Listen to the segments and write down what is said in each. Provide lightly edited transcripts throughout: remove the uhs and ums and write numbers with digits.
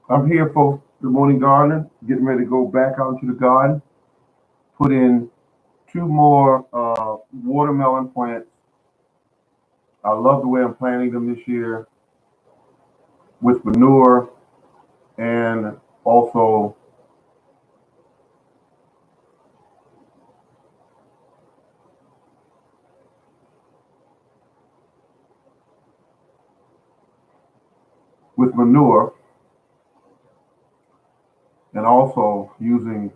I'm here for the morning gardener, getting ready to go back out into the garden, put in two more watermelon plants. I love the way I'm planting them this year with manure and also with manure and also using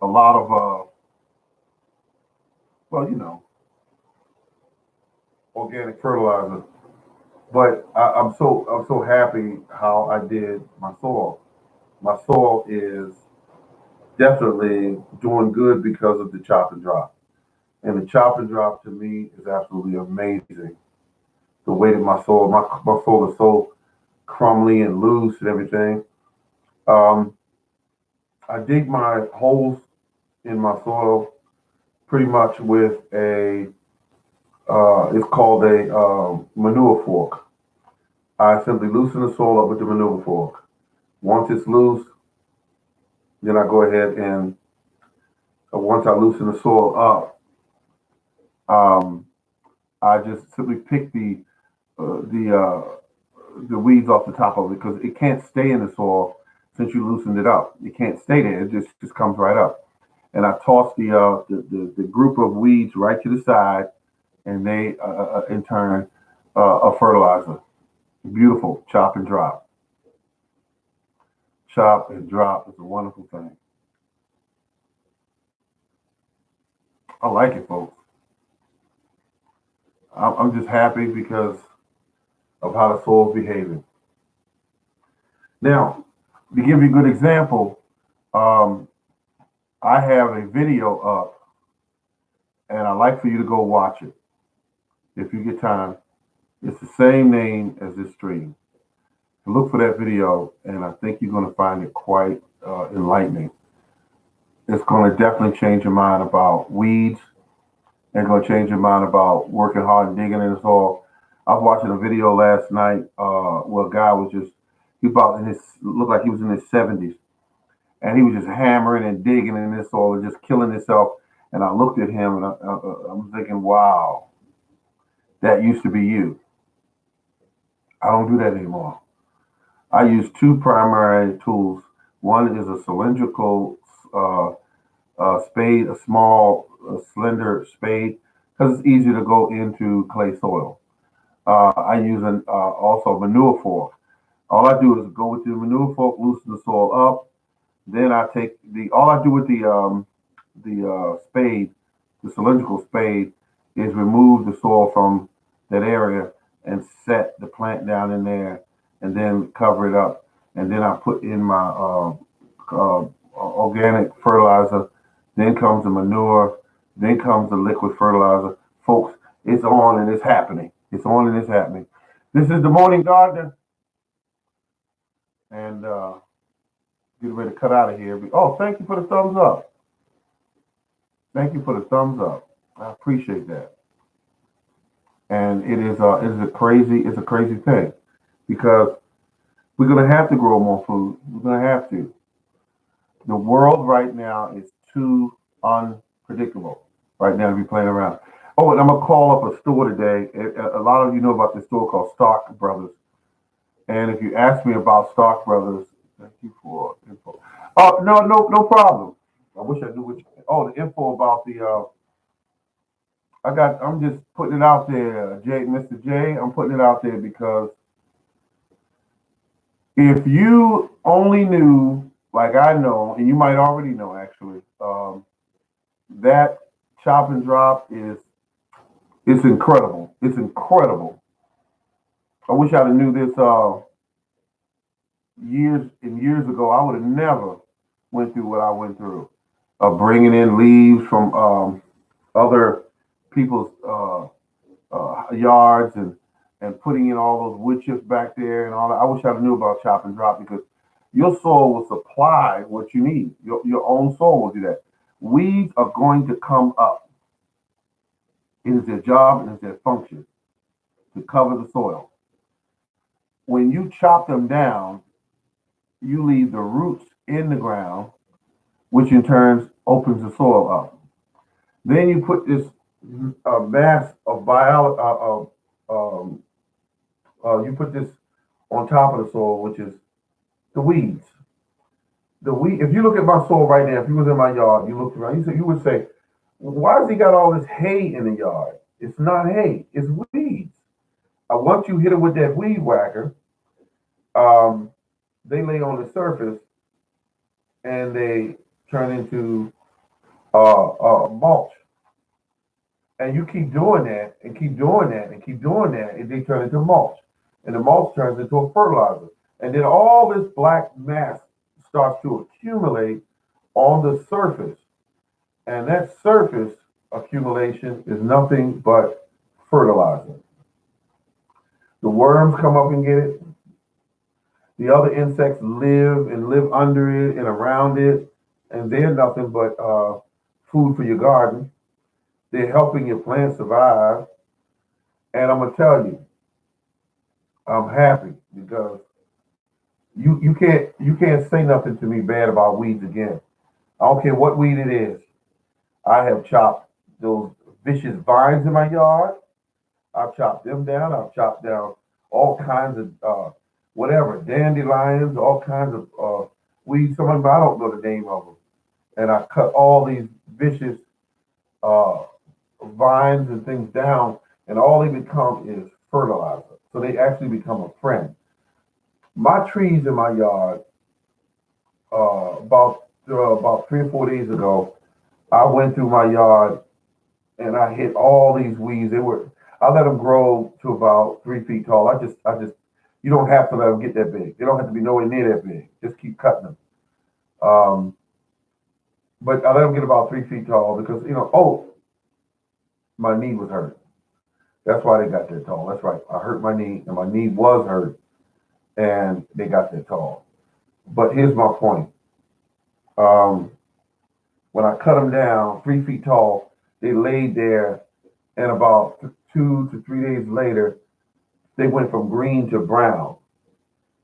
a lot of well, organic fertilizer. But I'm so happy how I did my soil. My soil is definitely doing good because of the chop and drop. And the chop and drop to me is absolutely amazing. The way that my soil is so crumbly and loose and everything. Um, I dig my holes in my soil pretty much with it's called a manure fork. I simply loosen the soil up with the manure fork. Once it's loose, then I go ahead and once I loosen the soil up, um, I just simply pick uh, the uh, the weeds off the top of it because it can't stay in the soil since you loosened it up. It can't stay there. It just comes right up. And I toss the group of weeds right to the side, and they in turn a fertilizer. Beautiful chop and drop. Chop and drop is a wonderful thing. I like it, folks. I'm just happy because of how the soil's behaving. Now, to give you a good example, um, I have a video up, and I'd like for you to go watch it if you get time. It's the same name as this stream. Look for that video, and I think you're going to find it quite enlightening. It's going to definitely change your mind about weeds. And going to change your mind about working hard and digging in the soil. I was watching a video last night where a guy was just he about in his looked like he was in his 70s, and he was just hammering and digging in this soil and just killing himself. And I looked at him and I'm thinking, wow, that used to be you. I don't do that anymore. I use two primary tools. One is a cylindrical uh, spade, a small, slender spade, because it's easier to go into clay soil. I use also a manure fork. All I do is go with the manure fork, loosen the soil up. Then I take all I do with the spade, the cylindrical spade, is remove the soil from that area and set the plant down in there, and then cover it up. And then I put in my organic fertilizer. Then comes the manure. Then comes the liquid fertilizer. Folks, it's on and it's happening. It's on and it's happening. This is the morning gardener, and get ready to cut out of here. Oh, thank you for the thumbs up. Thank you for the thumbs up. I appreciate that. And it's a crazy thing because we're gonna have to grow more food. We're gonna have to. The world right now is too unpredictable right now to be playing around. Oh, and I'm gonna call up a store today. A lot of you know about this store called Stock Brothers. And if you ask me about Stock Brothers, thank you for info. Oh, no problem. I wish I knew which. Oh, the info about the. I'm just putting it out there, Mr. J. I'm putting it out there because if you only knew, like I know, and you might already know actually, that chop and drop is it's incredible. It's incredible. I wish I'd have knew this years and years ago. I would have never went through what I went through. Bringing in leaves from other people's yards and putting in all those wood chips back there and all that. I wish I knew about chop and drop because your soil will supply what you need. Your own soil will do that. Weeds are going to come up. It is their job and it's their function to cover the soil. when you chop them down, you leave the roots in the ground, which in turn opens the soil up. Then you put this mass of you put this on top of the soil, which is the weeds. The weed. If you look at my soil right now, if you was in my yard, you looked around, you would say, "Why has he got all this hay in the yard?" It's not hay; it's weeds. Once you hit it with that weed whacker, um, they lay on the surface and they turn into mulch. And you keep doing that and keep doing that and keep doing that, and they turn into mulch. And the mulch turns into a fertilizer. And then all this black mass starts to accumulate on the surface. And that surface accumulation is nothing but fertilizer. The worms come up and get it. The other insects live under it and around it. And they're nothing but food for your garden. They're helping your plants survive. And I'm gonna tell you, I'm happy because you can't say nothing to me bad about weeds again. I don't care what weed it is. I have chopped those vicious vines in my yard. I've chopped them down. I've chopped down all kinds of whatever dandelions, all kinds of weeds. Some of them I don't know the name of them, and I cut all these vicious uh, vines and things down, and all they become is fertilizer. So they actually become a friend. My trees in my yard, about 3 or 4 days ago, I went through my yard and I hit all these weeds. I let them grow to about 3 feet tall. You don't have to let them get that big. They don't have to be nowhere near that big. Just keep cutting them. Um, but I let them get about 3 feet tall because my knee was hurt. That's why they got that tall. That's right. I hurt my knee, and my knee was hurt, and they got that tall. But here's my point. Um, when I cut them down 3 feet tall, they laid there, and about 2 to 3 days later, they went from green to brown,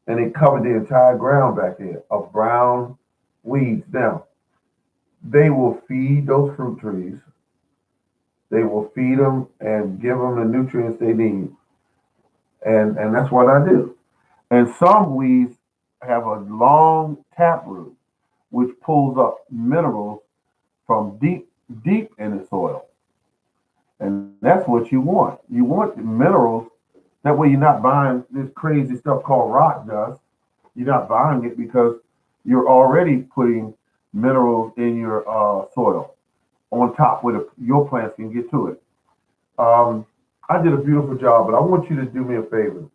and they covered the entire ground back there of brown weeds. Now, they will feed those fruit trees. They will feed them and give them the nutrients they need, and that's what I do. And some weeds have a long taproot, which pulls up minerals from deep in the soil. And that's what you want. You want the minerals. That way you're not buying this crazy stuff called rock dust. You're not buying it because you're already putting minerals in your soil on top where your plants can get to it. Um, I did a beautiful job, but I want you to do me a favor.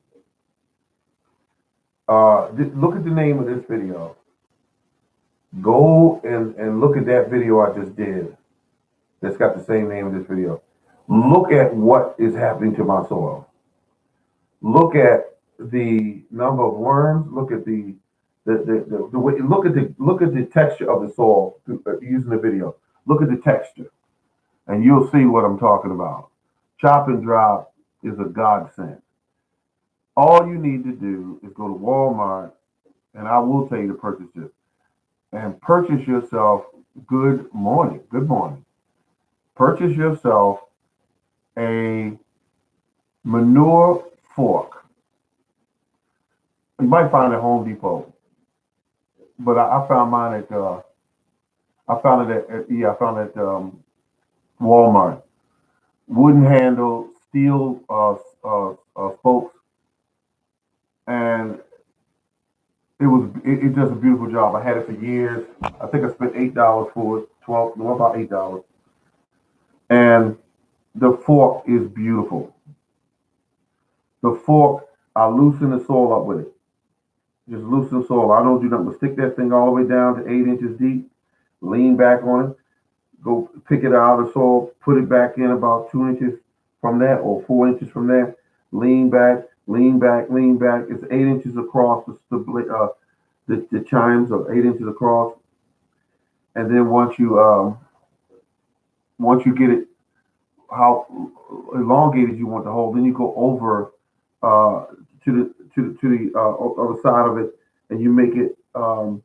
Look at the name of this video. Go and look at that video I just did. That's got the same name as this video. Look at what is happening to my soil. Look at the number of worms. Look at the way. Look at the texture of the soil using the video. Look at the texture, and you'll see what I'm talking about. Chop and drop is a godsend. All you need to do is go to Walmart, and I will tell you to purchase this, and purchase yourself. Good morning. Good morning. Purchase yourself a manure fork. You might find it at Home Depot, but I found mine at I found it I found it at Walmart. Wooden handle, steel spokes, and it does a beautiful job. I had it for years. I think I spent $8 for it, 12, no, about $8, and the fork is beautiful. The fork, I loosen the soil up with it. Just loosen the soil. I don't do nothing but stick that thing all the way down to 8 inches deep, lean back on it, go pick it out of the soil, put it back in about 2 inches from that or 4 inches from that, lean back, lean back, lean back. It's 8 inches across the chimes of 8 inches across. And then once you get it how elongated you want the hole, then you go over uh, to the other side of it, and you make it 8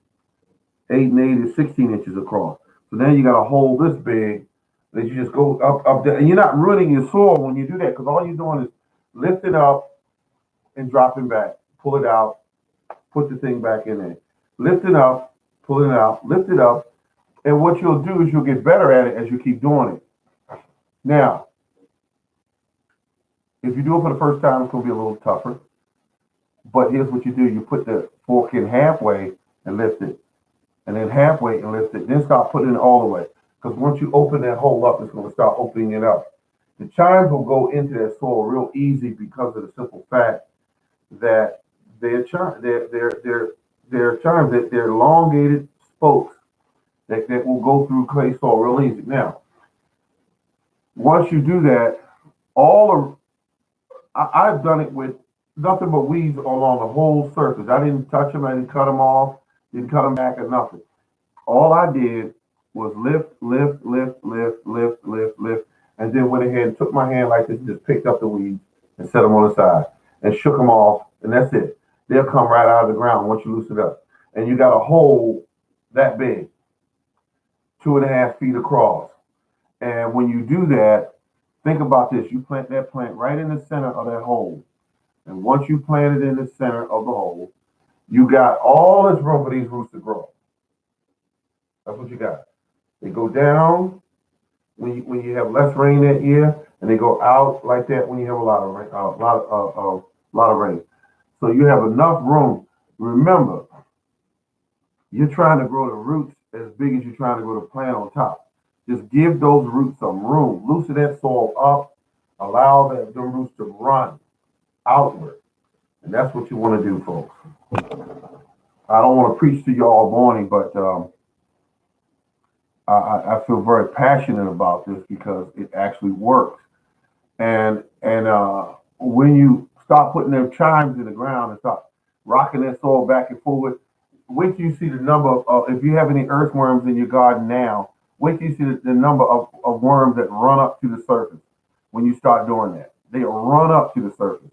and 8 is 16 inches across. So then you got a hole this big that you just go up there, and you're not ruining your soil when you do that, because all you're doing is lifting up and dropping back, pull it out, put the thing back in there, lift it up, pull it out, lift it up, and what you'll do is you'll get better at it as you keep doing it. Now, if you do it for the first time, it's going to be a little tougher. But here's what you do. You put the fork in halfway and lift it. And then halfway and lift it. Then start putting it all the way. Because once you open that hole up, it's going to start opening it up. The chimes will go into that soil real easy because of the simple fact that they're chimes, they're elongated spokes that will go through clay soil real easy. Now, once you do that, I've done it with nothing but weeds along the whole surface. I didn't touch them. I didn't cut them off. Didn't cut them back or nothing. All I did was lift, and then went ahead and took my hand like this, and just picked up the weeds and set them on the side and shook them off, and that's it. They'll come right out of the ground once you loosen it up. And you got a hole that big, 2.5 feet across. And when you do that, think about this. You plant that plant right in the center of that hole. And once you plant it in the center of the hole, you got all this room for these roots to grow. That's what you got. They go down when you have less rain that year, and they go out like that when you have a lot of rain. Lot of rain. So you have enough room. Remember, you're trying to grow the roots as big as you're trying to grow the plant on top. Just give those roots some room. Loosen that soil up. Allow the roots to run outward. And that's what you want to do, folks. I don't want to preach to you all morning, but I feel very passionate about this because it actually works. And when you start putting them chimes in the ground and start rocking that soil back and forward, wait till you see the number of, if you have any earthworms in your garden now, wait till you see the number of worms that run up to the surface when you start doing that. They run up to the surface.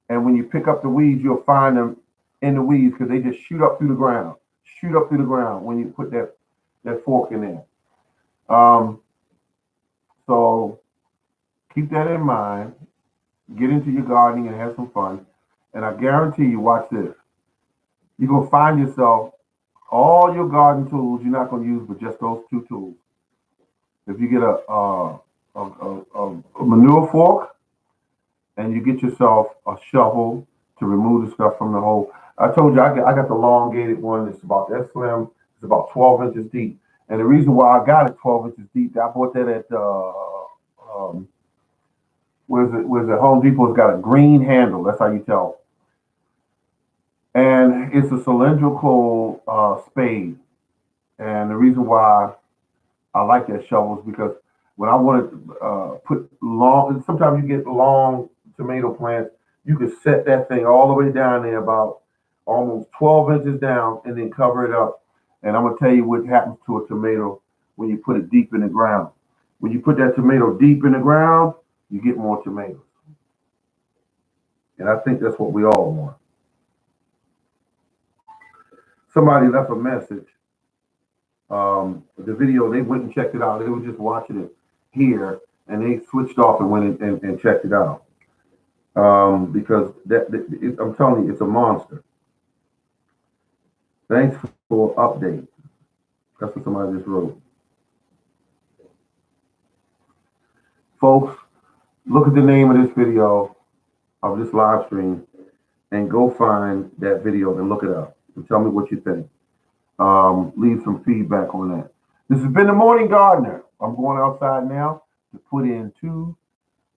And when you pick up the weeds, you'll find them in the weeds because they just shoot up through the ground. Shoot up through the ground when you put that fork in there. So keep that in mind. Get into your gardening and have some fun. And I guarantee you, watch this. You're going to find yourself, all your garden tools you're not going to use but just those two tools. If you get a manure fork and you get yourself a shovel to remove the stuff from the hole. I told you I got the elongated one. It's about that slim. It's about 12 inches deep. And the reason why I got it 12 inches deep, I bought that at where's it? Home Depot. It's got a green handle. That's how you tell. And it's a cylindrical spade. And the reason why I like that shovel is because when I want to put long, sometimes you get long tomato plants, you can set that thing all the way down there about almost 12 inches down and then cover it up. And I'm going to tell you what happens to a tomato when you put it deep in the ground. When you put that tomato deep in the ground, you get more tomatoes. And I think that's what we all want. Somebody left a message. The video, they went and checked it out. They were just watching it here, and they switched off and went and checked it out. Because I'm telling you, it's a monster. Thanks for update. That's what somebody just wrote. Folks, look at the name of this video, of this live stream, and go find that video and look it up. And tell me what you think. Leave some feedback on that. This has been the Morning Gardener. I'm going outside now to put in 2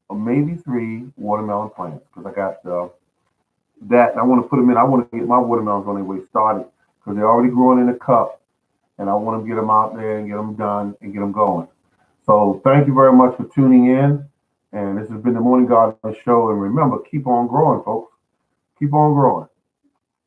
or maybe 3 watermelon plants because I got that. And I want to put them in. I want to get my watermelons on their way started because they're already growing in a cup, and I want to get them out there and get them done and get them going. So thank you very much for tuning in. And this has been the Morning Gardener Show. And remember, keep on growing, folks. Keep on growing.